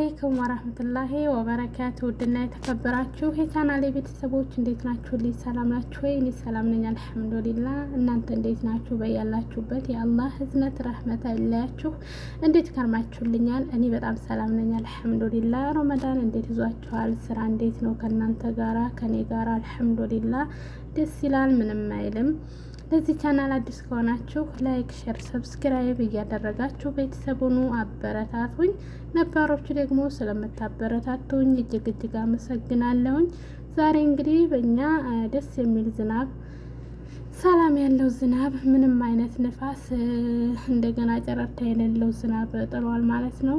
አለይኩም ወራህመቱላሂ ወበረካቱ። ውድና የተከበራችሁ የቻናሌ ቤተሰቦች እንዴት ናችሁ? ልይ ሰላም ናችሁ ወይ? እኔ ሰላም ነኝ አልሐምዱሊላህ። እናንተ እንዴት ናችሁ? በያላችሁበት የአላህ ህዝነት ረህመት አይለያችሁ። እንዴት ከርማችሁልኛል? እኔ በጣም ሰላም ነኝ አልሐምዱሊላህ። ረመዳን እንዴት ይዟችኋል? ስራ እንዴት ነው ከእናንተ ጋራ? ከኔ ጋራ አልሐምዱሊላህ ደስ ይላል፣ ምንም አይልም። ለዚህ ቻናል አዲስ ከሆናችሁ ላይክ፣ ሼር፣ ሰብስክራይብ እያደረጋችሁ ቤተሰቡኑ አበረታቱኝ። ነባሮቹ ደግሞ ስለምታበረታቱኝ እጅግ እጅግ አመሰግናለሁኝ። ዛሬ እንግዲህ በእኛ ደስ የሚል ዝናብ፣ ሰላም ያለው ዝናብ፣ ምንም አይነት ንፋስ፣ እንደገና ጨረርታ የሌለው ዝናብ ጥሏል ማለት ነው።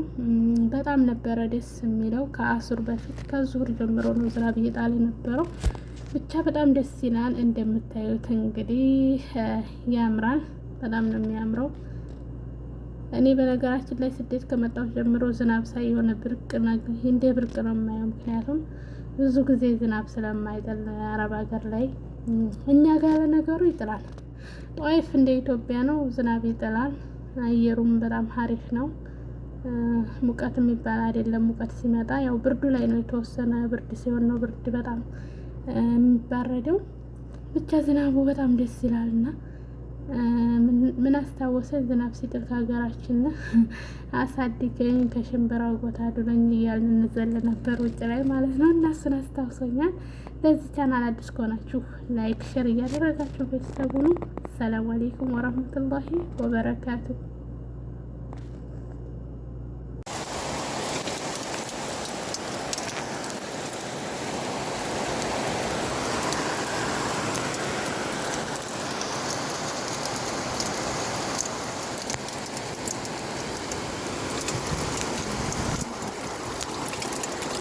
በጣም ነበረ ደስ የሚለው። ከአሱር በፊት ከዙሁር ጀምሮ ነው ዝናብ እየጣለ ነበረው። ብቻ በጣም ደስ ይላል። እንደምታዩት እንግዲህ ያምራል፣ በጣም ነው የሚያምረው። እኔ በነገራችን ላይ ስደት ከመጣሁ ጀምሮ ዝናብ ሳይ የሆነ ብርቅ እንደ ብርቅ ነው የማየው። ምክንያቱም ብዙ ጊዜ ዝናብ ስለማይጥል አረብ ሀገር ላይ፣ እኛ ጋር ለነገሩ ይጥላል። ጧይፍ እንደ ኢትዮጵያ ነው፣ ዝናብ ይጥላል። አየሩም በጣም ሀሪፍ ነው። ሙቀት የሚባል አይደለም። ሙቀት ሲመጣ ያው ብርዱ ላይ ነው፣ የተወሰነ ብርድ ሲሆን ነው ብርድ በጣም የሚባረደው። ብቻ ዝናቡ በጣም ደስ ይላል። እና ምን አስታወሰ ዝናብ ሲጥል ከሀገራችን አሳድገኝ ከሽምብራው ቦታ ዱለኝ እያልን እንዘል ነበር ውጭ ላይ ማለት ነው። እና እሱን አስታውሶኛል። ለዚህ ቻናል አዲስ ከሆናችሁ ላይክ፣ ሼር እያደረጋችሁ ቤተሰቡ ነው። ሰላም አለይኩም ወራህመቱላሂ ወበረካቱ።